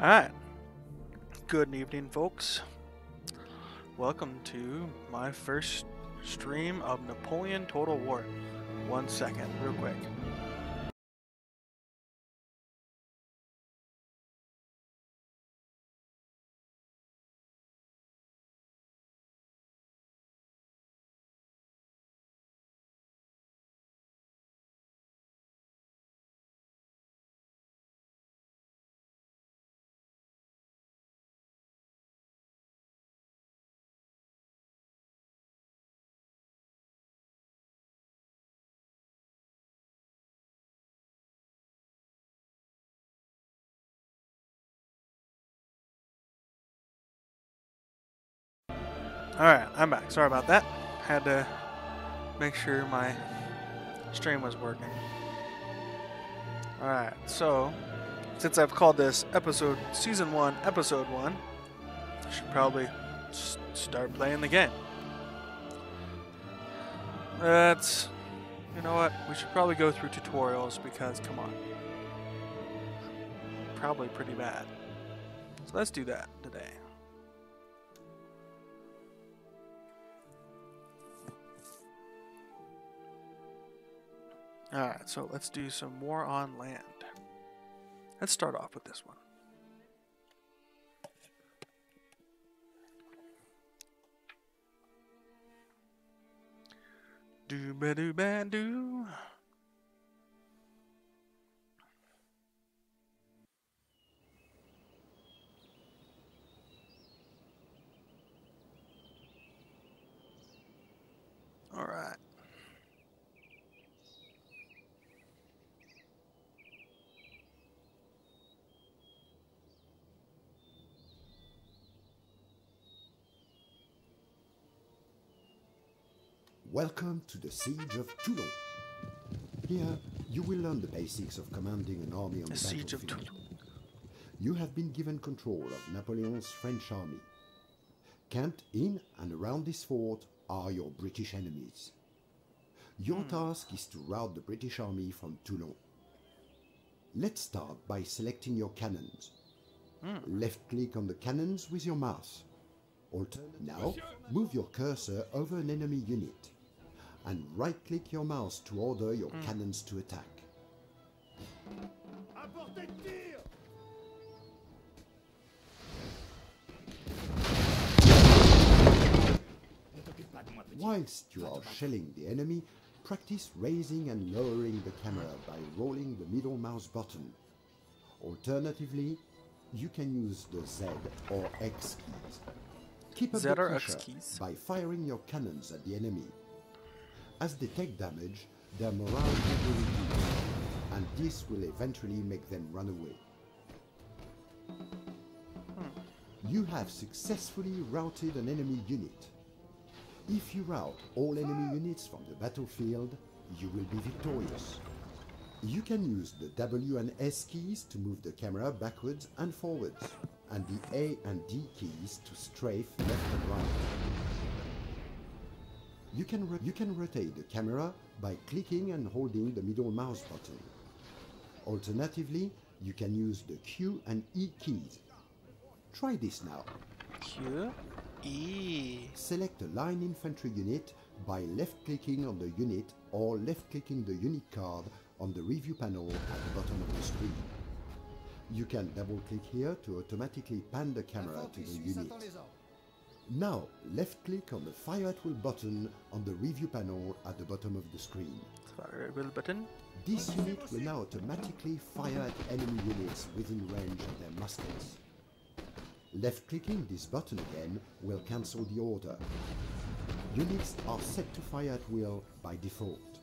Alright, good evening, folks. Welcome to my first stream of Napoleon Total War. 1 second, real quick. Alright, I'm back. Sorry about that. Had to make sure my stream was working. Alright, so since I've called this Season 1, Episode 1, I should probably start playing the game. You know what? We should probably go through tutorials because, come on. Probably pretty bad. So let's do that today. Alright, so let's do some war on land. Let's start off with this one. Do-ba-do-ba-do. Alright. Welcome to the Siege of Toulon. Here, you will learn the basics of commanding an army on the Siege of battlefield. Toulon. You have been given control of Napoleon's French army. Camped in and around this fort are your British enemies. Your task is to rout the British army from Toulon. Let's start by selecting your cannons. Left-click on the cannons with your mouse. Now, move your cursor over an enemy unit and right-click your mouse to order your cannons to attack. Whilst you are shelling the enemy, practice raising and lowering the camera by rolling the middle mouse button. Alternatively, you can use the Z or X keys. Keep up Z the or X pressure keys. by firing your cannons at the enemy. As they take damage, their morale will be reduced, and this will eventually make them run away. You have successfully routed an enemy unit. If you rout all enemy units from the battlefield, you will be victorious. You can use the W and S keys to move the camera backwards and forwards, and the A and D keys to strafe left and right. You can rotate the camera by clicking and holding the middle mouse button. Alternatively, you can use the Q and E keys. Try this now. Q, E. Select a line infantry unit by left-clicking on the unit or left-clicking the unit card on the review panel at the bottom of the screen. You can double-click here to automatically pan the camera to the unit. Now, left-click on the Fire at Will button on the review panel at the bottom of the screen. Fire at Will button. This unit will now automatically fire at enemy units within range of their muskets. Left-clicking this button again will cancel the order. Units are set to fire at will by default.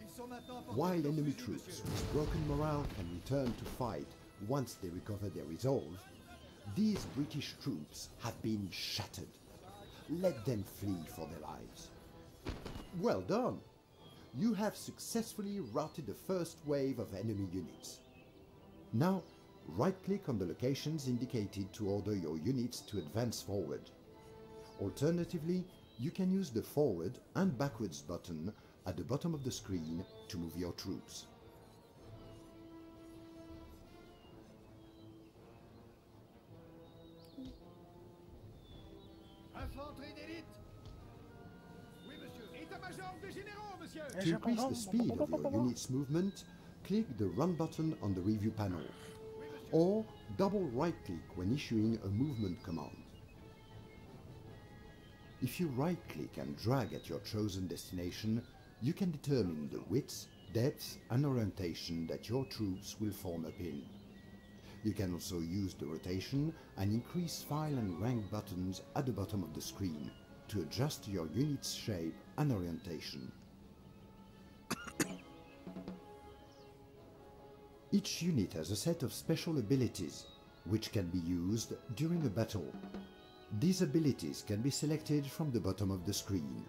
While enemy troops with broken morale can return to fight once they recover their resolve, these British troops have been shattered. Let them flee for their lives. Well done! You have successfully routed the first wave of enemy units. Now, right-click on the locations indicated to order your units to advance forward. Alternatively, you can use the forward and backwards button at the bottom of the screen to move your troops. To increase the speed of your unit's movement, click the Run button on the review panel, or double right-click when issuing a movement command. If you right-click and drag at your chosen destination, you can determine the width, depth and orientation that your troops will form up in. You can also use the rotation and increase file and rank buttons at the bottom of the screen to adjust your unit's shape and orientation. Each unit has a set of special abilities, which can be used during a battle. These abilities can be selected from the bottom of the screen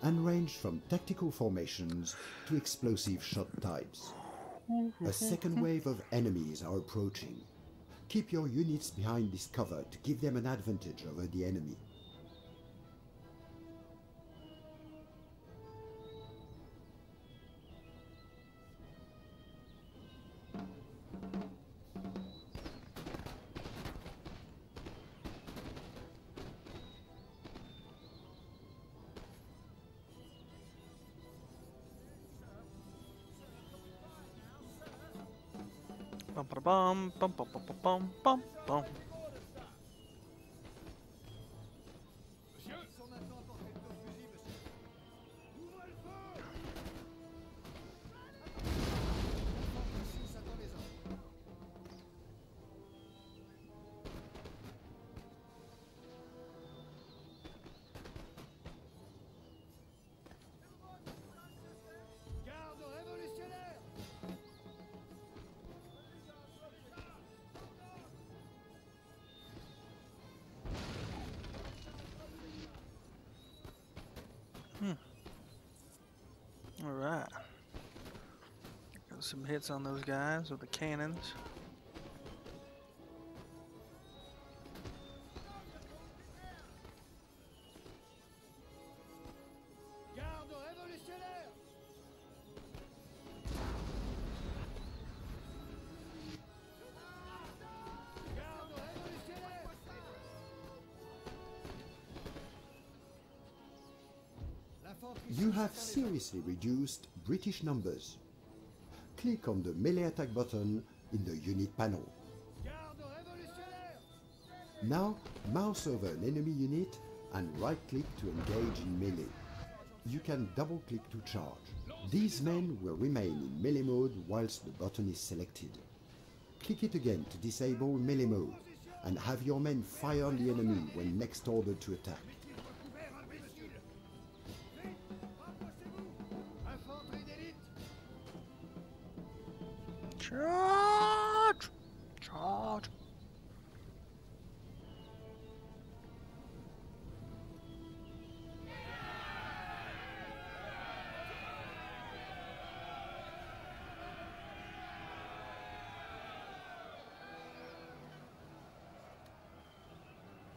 and range from tactical formations to explosive shot types. A second wave of enemies are approaching. Keep your units behind this cover to give them an advantage over the enemy. Bum ba bum bum bum bum bum bum bum. Alright. Got some hits on those guys with the cannons. You have seriously reduced British numbers. Click on the melee attack button in the unit panel. Now mouse over an enemy unit and right-click to engage in melee. You can double-click to charge. These men will remain in melee mode whilst the button is selected. Click it again to disable melee mode and have your men fire on the enemy when next ordered to attack. Charge! Charge!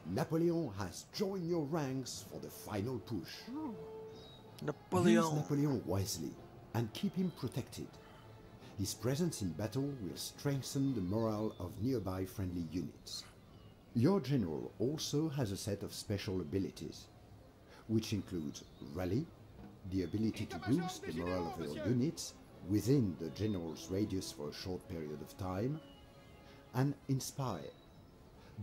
Napoleon has joined your ranks for the final push. Napoleon! Use Napoleon wisely and keep him protected. His presence in battle will strengthen the morale of nearby friendly units. Your general also has a set of special abilities, which includes Rally, the ability to boost the morale of your units within the general's radius for a short period of time, and Inspire,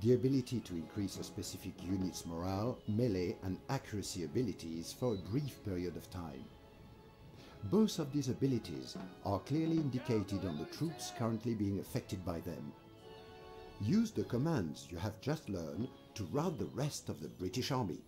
the ability to increase a specific unit's morale, melee and accuracy abilities for a brief period of time. Both of these abilities are clearly indicated on the troops currently being affected by them. Use the commands you have just learned to rout the rest of the British Army.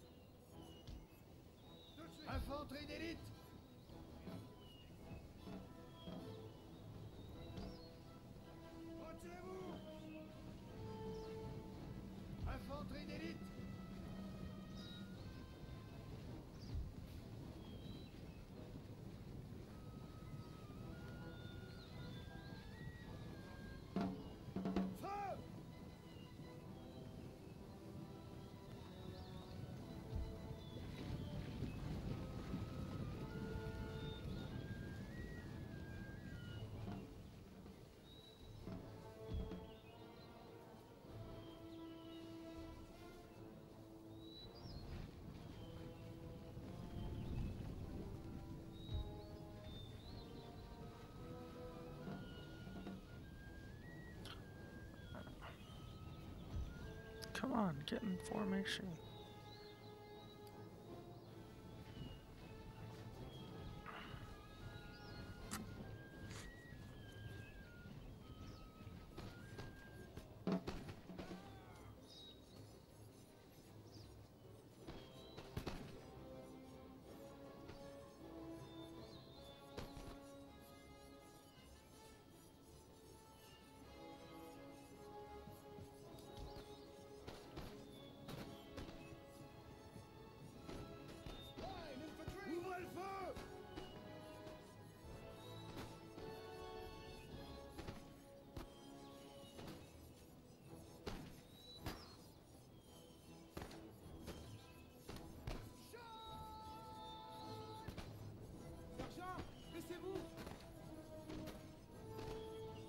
Come on, get in formation.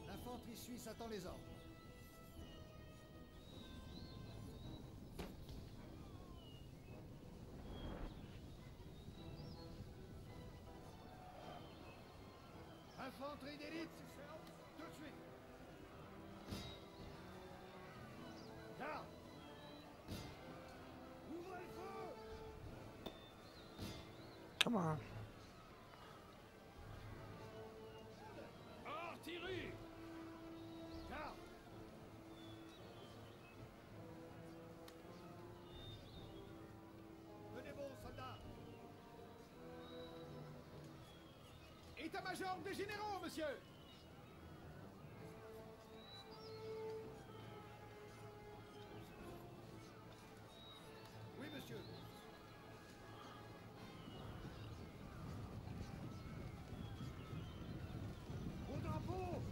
L'infanterie suisse attend les ordres. Infanterie d'élite, tout de suite. Garde. Ouvrez le feu. Come on. Artillerie! Garde. Tenez bon, soldats. État-major des généraux, monsieur. Oui, monsieur. Au drapeau.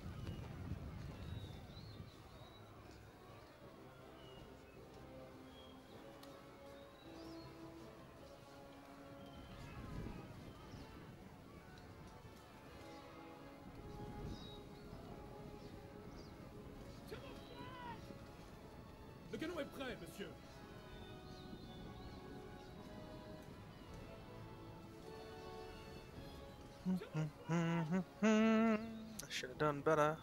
Le canon est prêt, monsieur. I should have done better.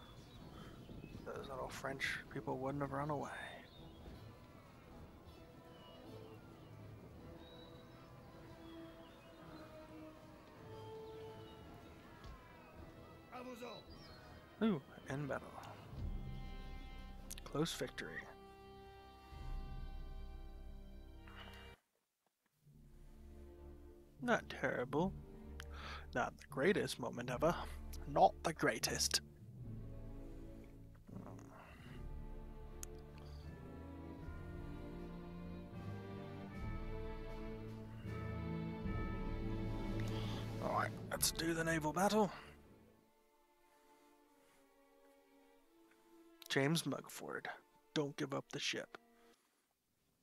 Those little French people wouldn't have run away. À vos ordres. Ooh, in battle. Close victory. Not terrible. Not the greatest moment ever. Not the greatest. Alright, let's do the naval battle. James Mugford. Don't give up the ship.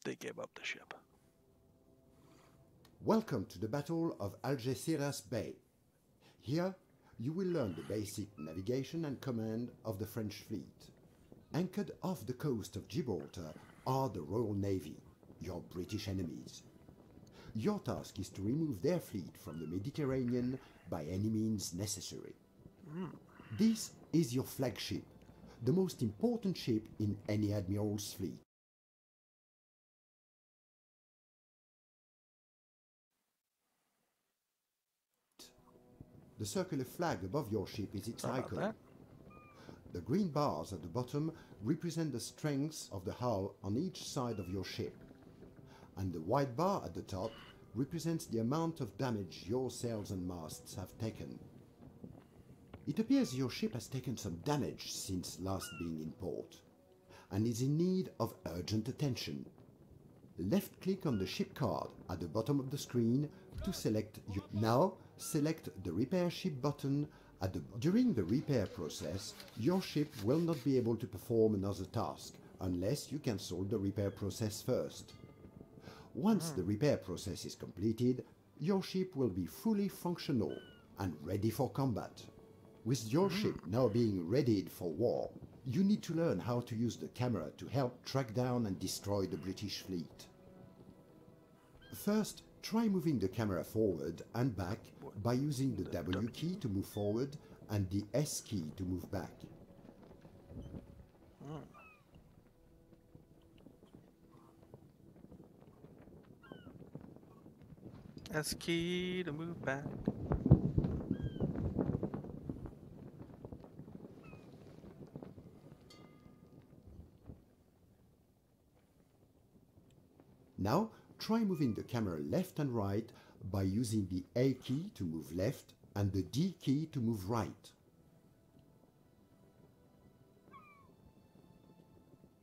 They gave up the ship. Welcome to the Battle of Algeciras Bay. Here, you will learn the basic navigation and command of the French fleet. Anchored off the coast of Gibraltar are the Royal Navy, your British enemies. Your task is to remove their fleet from the Mediterranean by any means necessary. This is your flagship, the most important ship in any admiral's fleet. The circular flag above your ship is its Sorry about icon. that. The green bars at the bottom represent the strengths of the hull on each side of your ship. And the white bar at the top represents the amount of damage your sails and masts have taken. It appears your ship has taken some damage since last being in port, and is in need of urgent attention. Left-click on the ship card at the bottom of the screen to select your... Now, select the Repair Ship button at the... During the repair process, your ship will not be able to perform another task unless you cancel the repair process first. Once the repair process is completed, your ship will be fully functional and ready for combat. With your ship now being readied for war, you need to learn how to use the camera to help track down and destroy the British fleet. First, try moving the camera forward and back by using the W key to move forward and the S key to move back. S key to move back. Now, try moving the camera left and right by using the A key to move left and the D key to move right.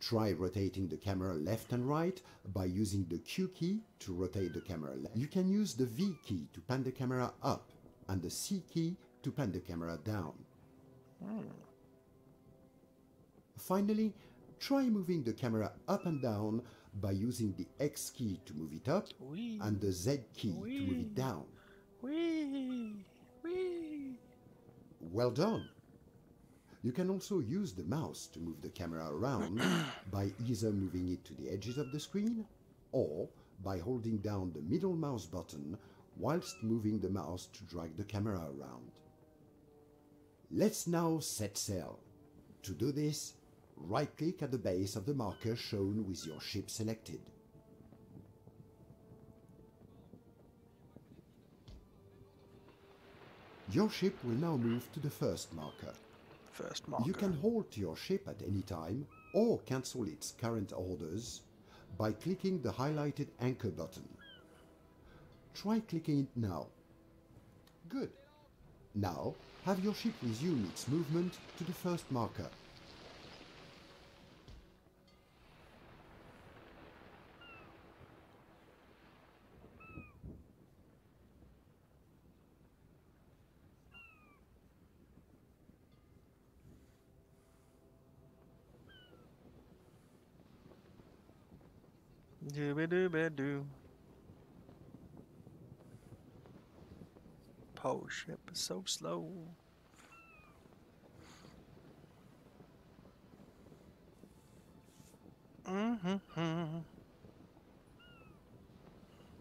Try rotating the camera left and right by using the Q key to rotate the camera left. You can use the V key to pan the camera up and the C key to pan the camera down. Finally, try moving the camera up and down by using the X key to move it up Wee. and the Z key to move it down. Wee. Wee. Well done! You can also use the mouse to move the camera around by either moving it to the edges of the screen or by holding down the middle mouse button whilst moving the mouse to drag the camera around. Let's now set sail. To do this, right-click at the base of the marker shown with your ship selected. Your ship will now move to the first marker. First marker. You can halt your ship at any time or cancel its current orders by clicking the highlighted anchor button. Try clicking it now. Good. Now, have your ship resume its movement to the first marker. Doo-ba-doo-ba-doo. Po ship is so slow.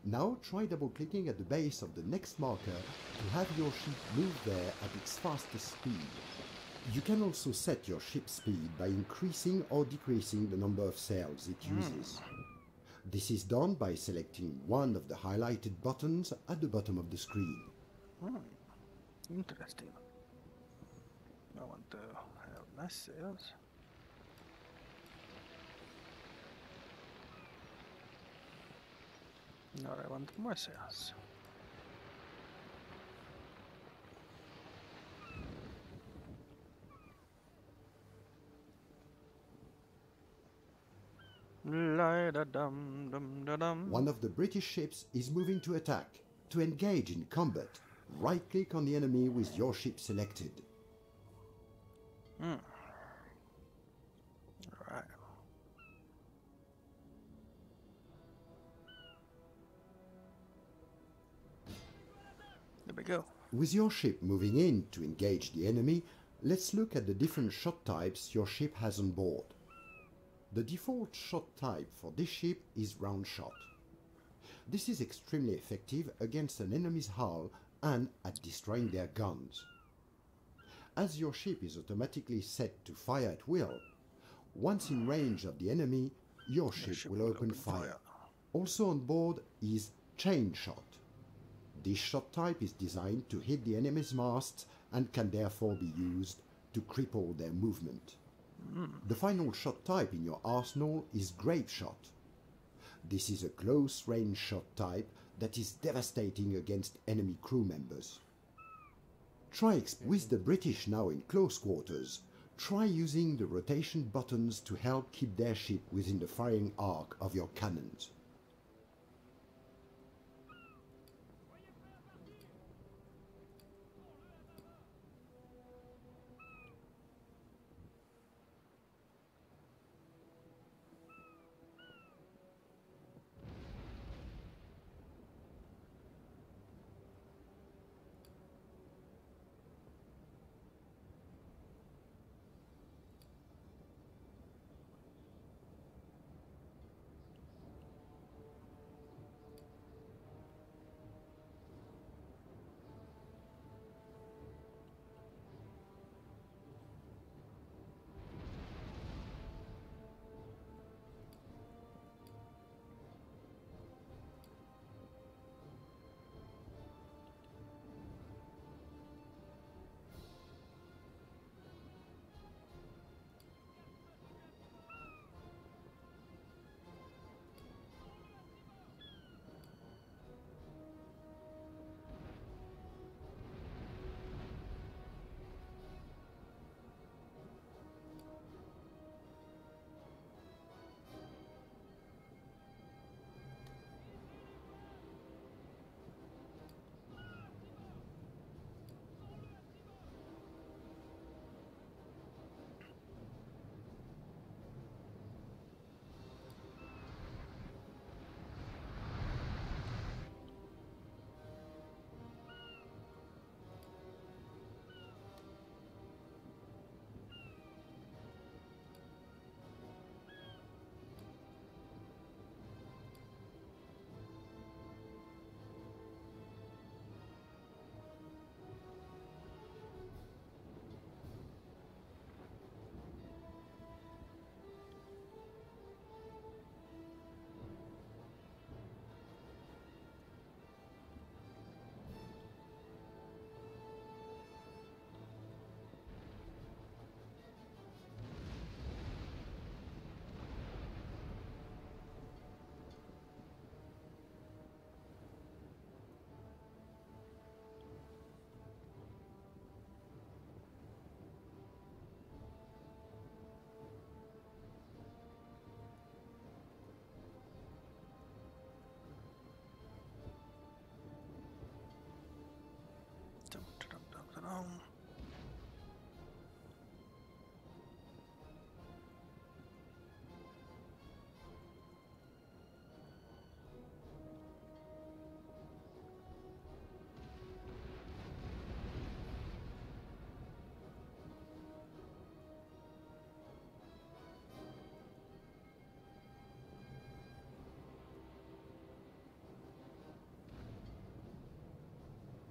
Now try double-clicking at the base of the next marker to have your ship move there at its fastest speed. You can also set your ship speed by increasing or decreasing the number of sails it uses. This is done by selecting one of the highlighted buttons at the bottom of the screen. Interesting. I want to have less sails. No, I want more sails. La-da-dum-dum-da-dum. One of the British ships is moving to attack. To engage in combat, right-click on the enemy with your ship selected. Alright. There we go. With your ship moving in to engage the enemy, let's look at the different shot types your ship has on board. The default shot type for this ship is round shot. This is extremely effective against an enemy's hull and at destroying their guns. As your ship is automatically set to fire at will, once in range of the enemy, your ship will open fire. Also on board is chain shot. This shot type is designed to hit the enemy's masts and can therefore be used to cripple their movement. The final shot type in your arsenal is grape shot. This is a close-range shot type that is devastating against enemy crew members. With the British now in close quarters, try using the rotation buttons to help keep their ship within the firing arc of your cannons.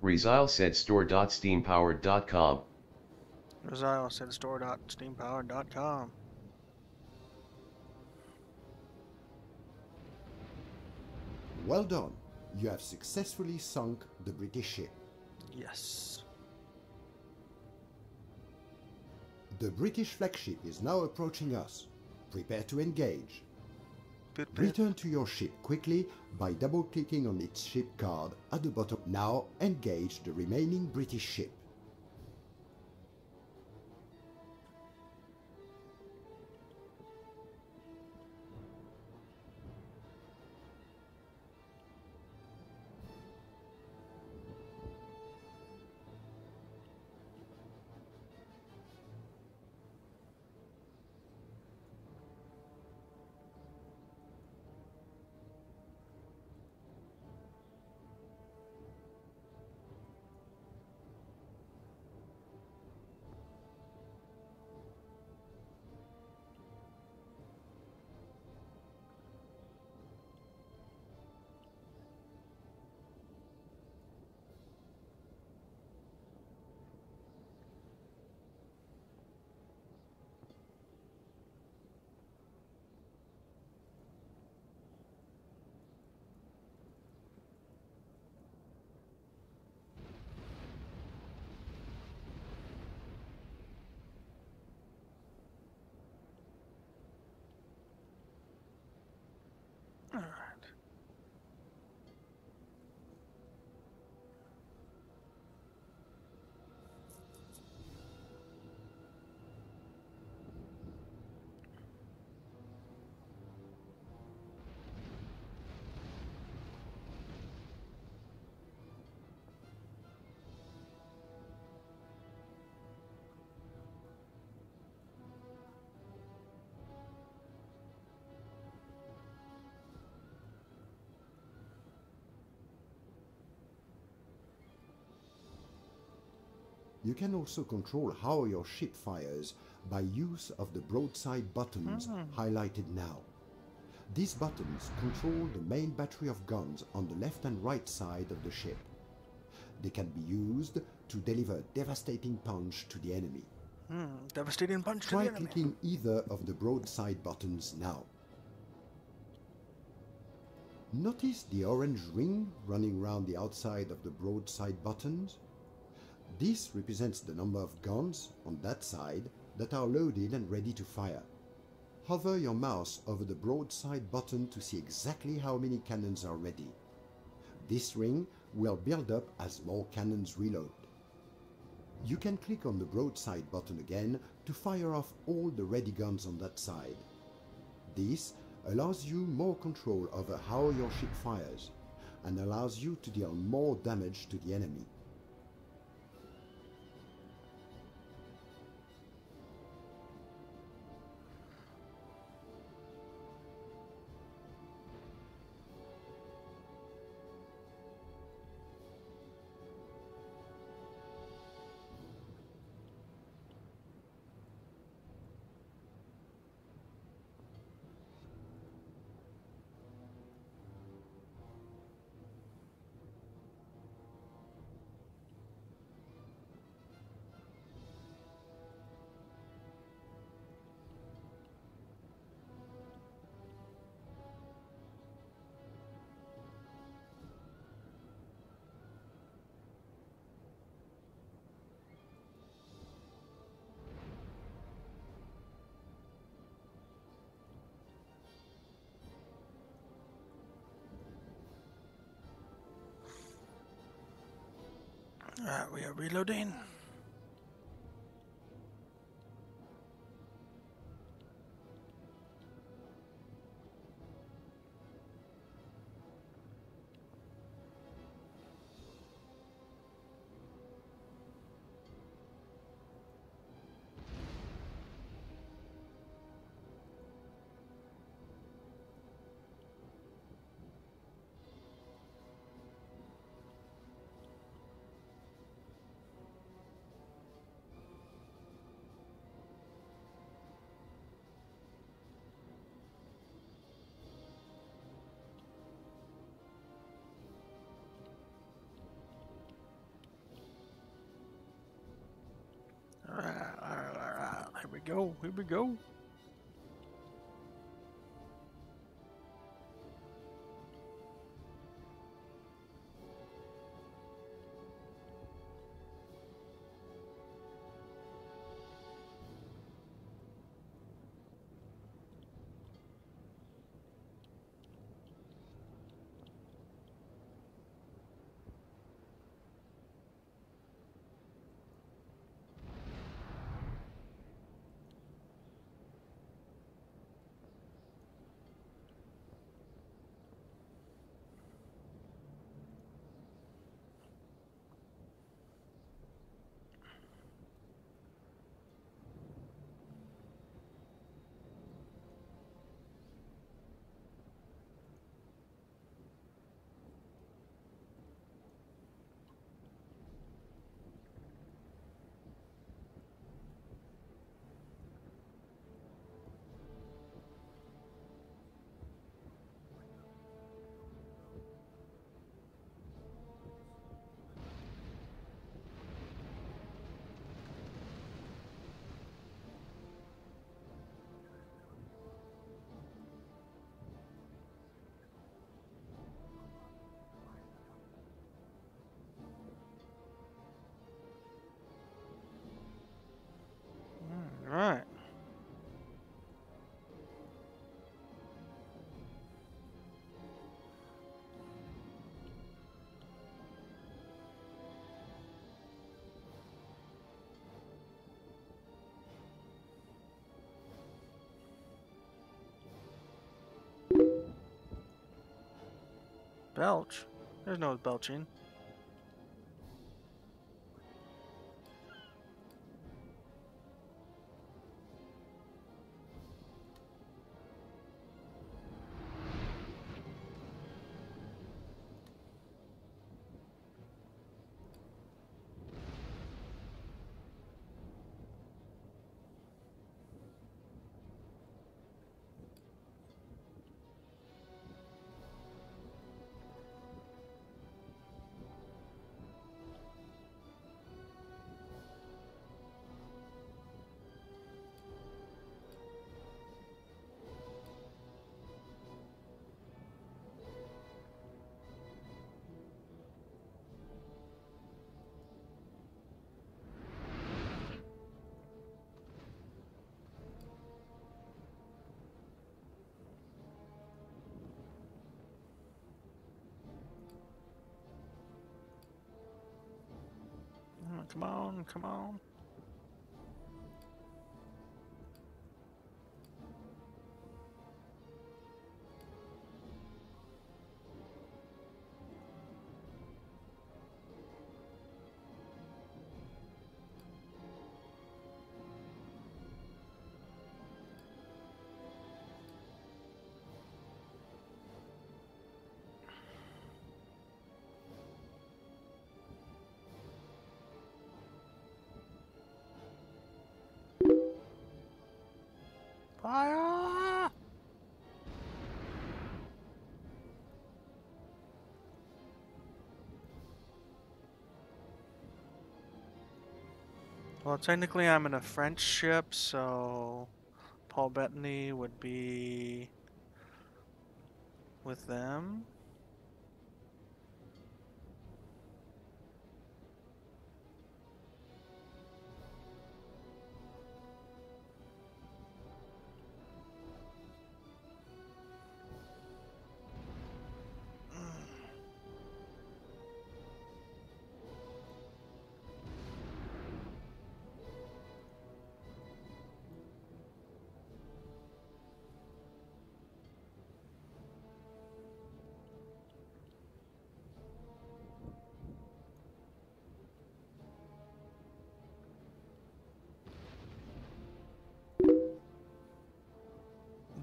Rizal said store.steampowered.com. Rosile said store.steampowered.com. Well done. You have successfully sunk the British ship. Yes. The British flagship is now approaching us. Prepare to engage. Bit. Return to your ship quickly by double-clicking on its ship card at the bottom. Now engage the remaining British ship. All right. You can also control how your ship fires by use of the broadside buttons highlighted now. These buttons control the main battery of guns on the left and right side of the ship. They can be used to deliver devastating punch to the enemy. Devastating punch to Try the enemy. clicking either of the broadside buttons now. Notice the orange ring running around the outside of the broadside buttons. This represents the number of guns on that side that are loaded and ready to fire. Hover your mouse over the broadside button to see exactly how many cannons are ready. This ring will build up as more cannons reload. You can click on the broadside button again to fire off all the ready guns on that side. This allows you more control over how your ship fires and allows you to deal more damage to the enemy. Alright, we are reloading. Alright, here we go, here we go. Alright. Belch? There's no belching. Come on, come on. Fire! Well, technically I'm in a French ship, so Paul Bettany would be with them.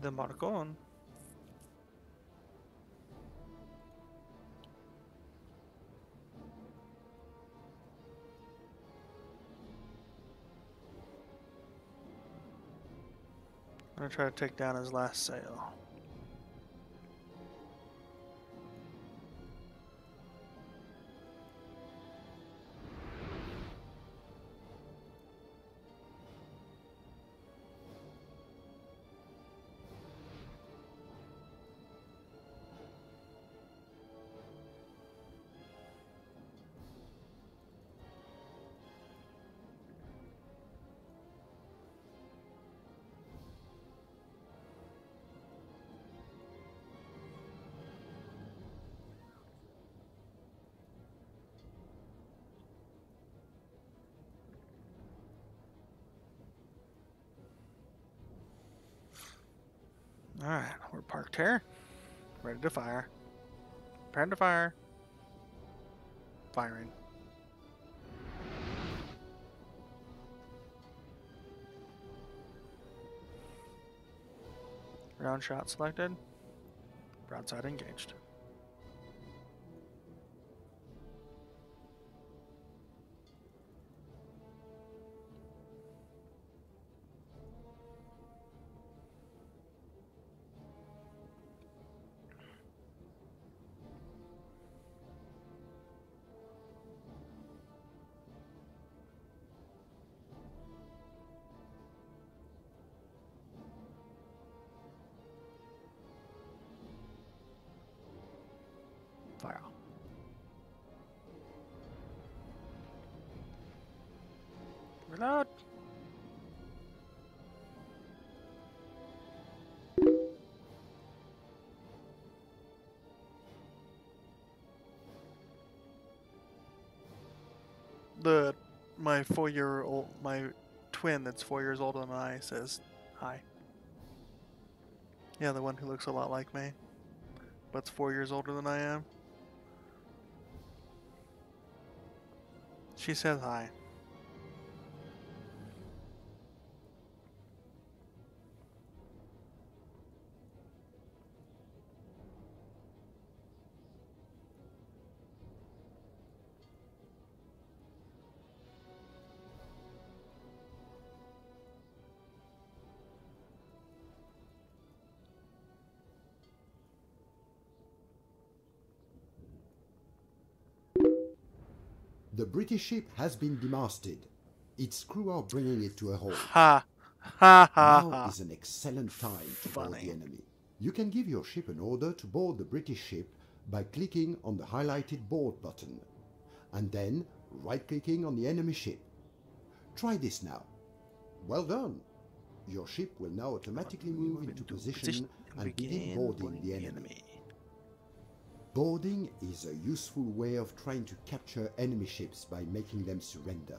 The Marcon. I'm gonna try to take down his last sail. Alright, we're parked here. Ready to fire. Prepare to fire. Firing. Round shot selected. Broadside engaged. Fire. Reload. My 4-year-old, my twin that's 4 years older than I says hi. Yeah, the one who looks a lot like me, but's 4 years older than I am. She says hi. The British ship has been demasted. Its crew are bringing it to a halt. Ha! Ha ha Now ha. is an excellent time to board Funny. the enemy. You can give your ship an order to board the British ship by clicking on the highlighted board button, and then right-clicking on the enemy ship. Try this now. Well done. Your ship will now automatically move into position and begin boarding the enemy. Boarding is a useful way of trying to capture enemy ships by making them surrender.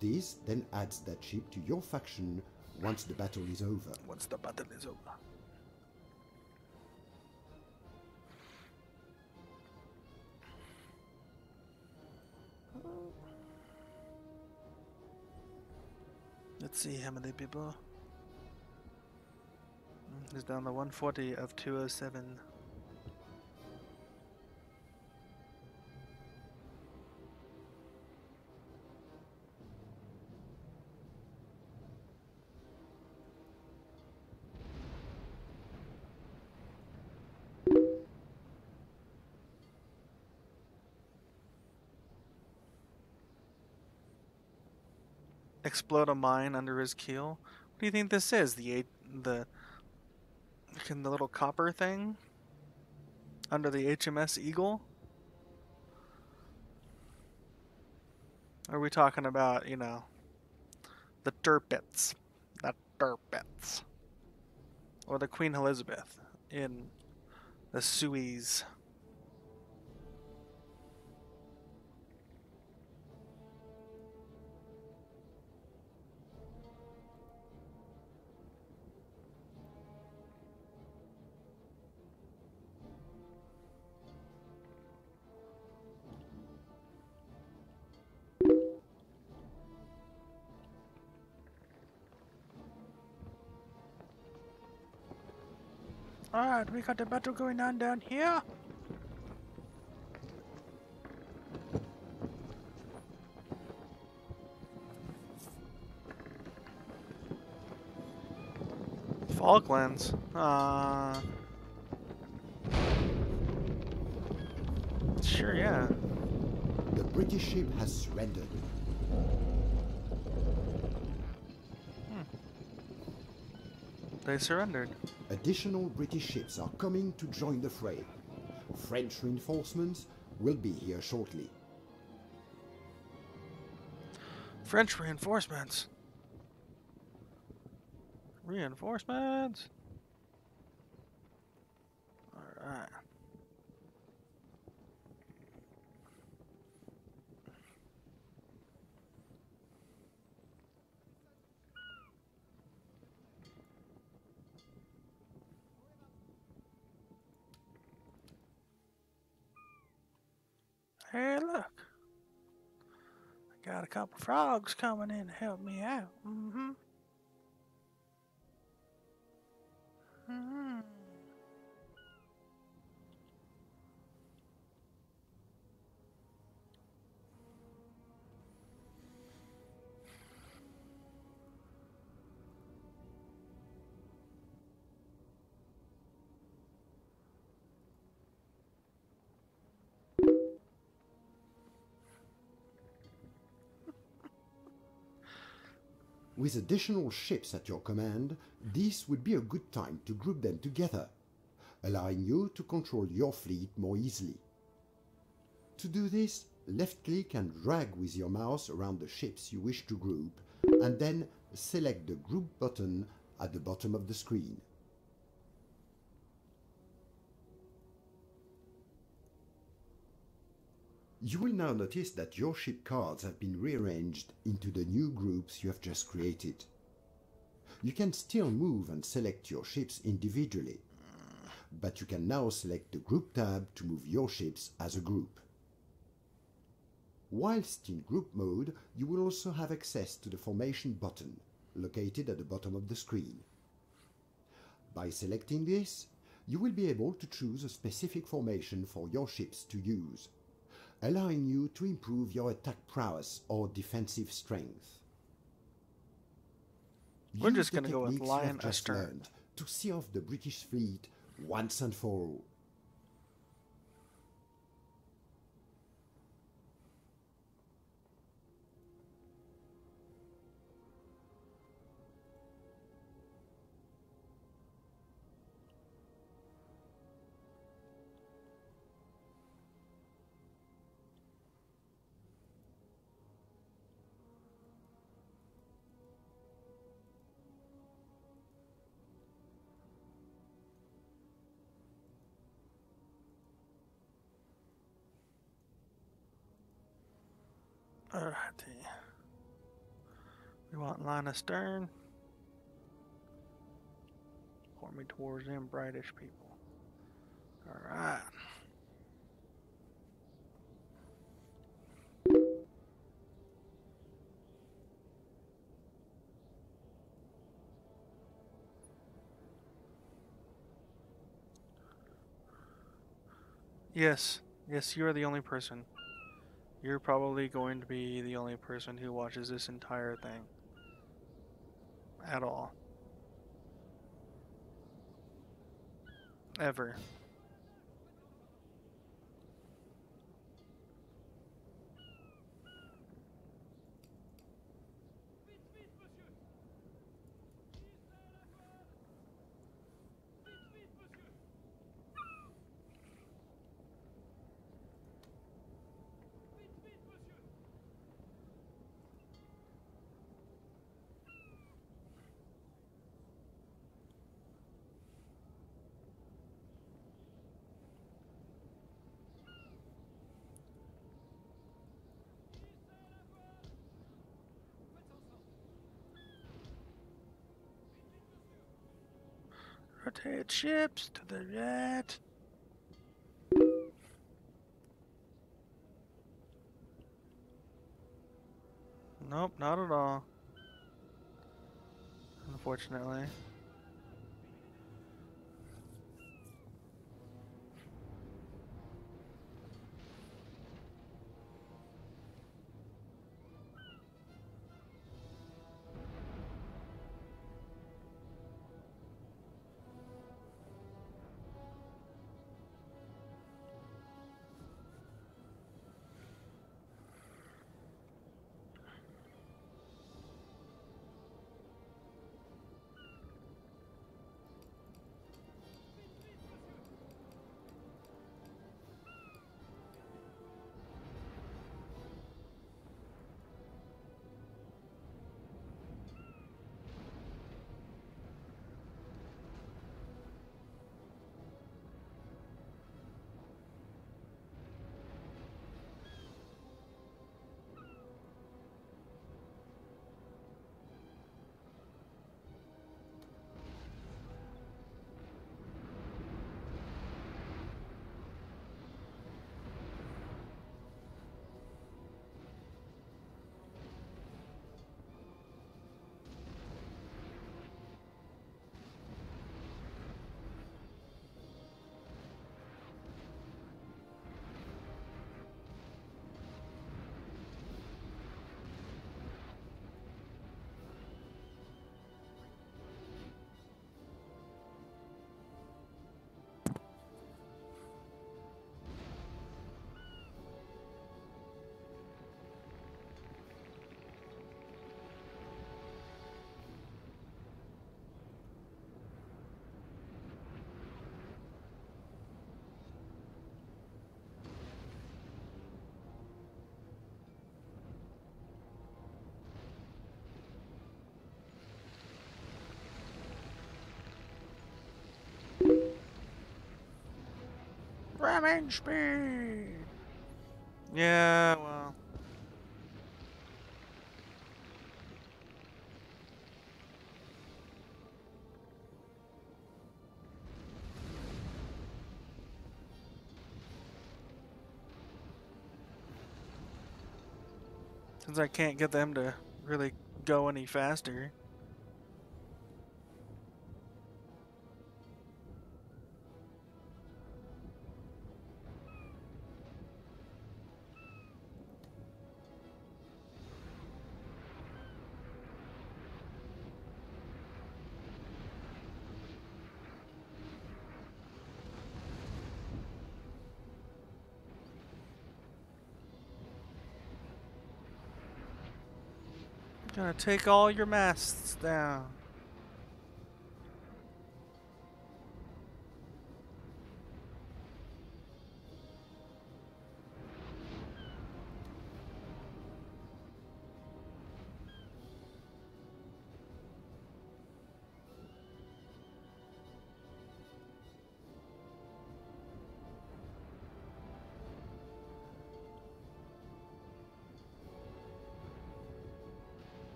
This then adds that ship to your faction once the battle is over. Once the battle is over. Let's see how many people. He's down to 140 of 207. Explode a mine under his keel. What do you think this is? The little copper thing under the HMS Eagle? Or are we talking about, you know, the Tirpitz? The Tirpitz. Or the Queen Elizabeth in the Suez. Alright, we got the battle going on down here. Falklands. Sure, yeah. The British ship has surrendered. They surrendered. Additional British ships are coming to join the fray. French reinforcements will be here shortly. French reinforcements. Reinforcements. Alright. Hey, look. I got a couple frogs coming in to help me out. Mm-hmm. Mm-hmm. With additional ships at your command, this would be a good time to group them together, allowing you to control your fleet more easily. To do this, left-click and drag with your mouse around the ships you wish to group, and then select the Group button at the bottom of the screen. You will now notice that your ship cards have been rearranged into the new groups you have just created. You can still move and select your ships individually, but you can now select the Group tab to move your ships as a group. Whilst in group mode, you will also have access to the Formation button, located at the bottom of the screen. By selecting this, you will be able to choose a specific formation for your ships to use, allowing you to improve your attack prowess or defensive strength. We're Use just the going to go with techniques you line have just astern. learned to see off the British fleet once and for all. Alrighty. We want line astern. Point me towards them brightish people. Alright. Yes. Yes, you are the only person. You're probably going to be the only person who watches this entire thing. At all. Ever. Rotate ships to the right. Nope, not at all. Unfortunately. Jamming speed! Yeah, well. Since I can't get them to really go any faster. Gonna take all your masts down.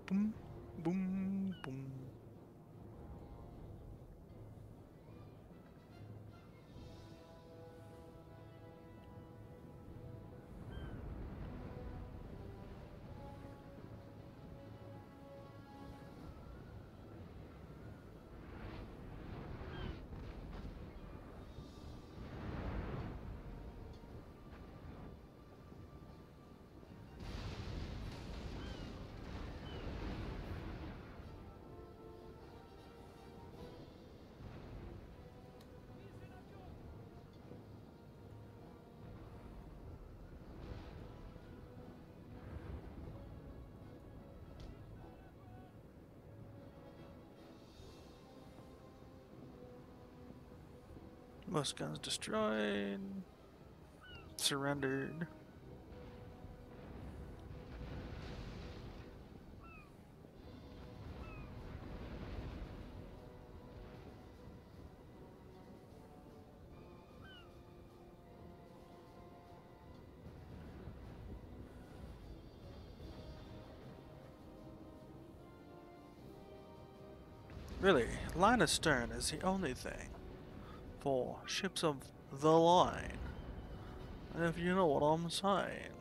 Boom, boom, boom. Most guns destroyed. Surrendered. Really, line astern is the only thing for ships of the line. If you know what I'm saying.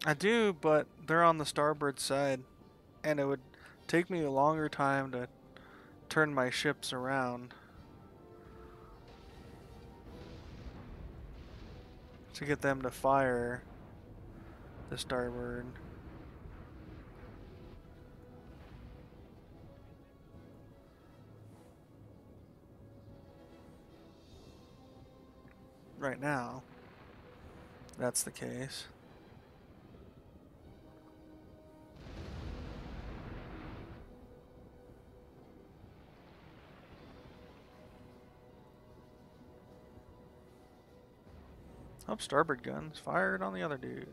I do, but they're on the starboard side, and it would take me a longer time to turn my ships around to get them to fire the starboard. Right now, that's the case. Up starboard guns fired on the other dude.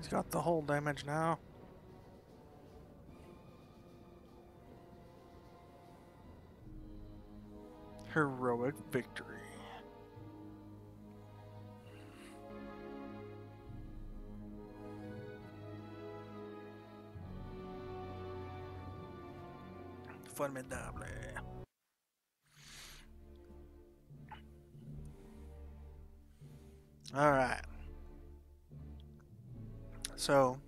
He's got the hull damage now. Heroic victory. Formidable. Alright. So,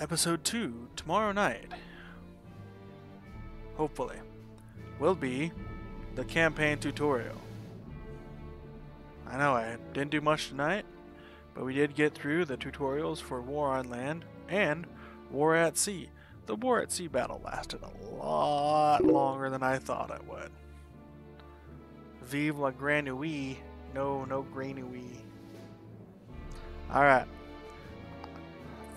episode 2, tomorrow night, hopefully, will be the campaign tutorial. I know I didn't do much tonight, but we did get through the tutorials for War on Land and War at Sea. The War at Sea battle lasted a lot longer than I thought it would. Vive la grenouille. No grenouille. Alright.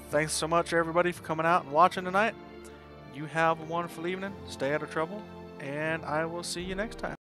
Thanks so much, everybody, for coming out and watching tonight. You have a wonderful evening. Stay out of trouble. And I will see you next time.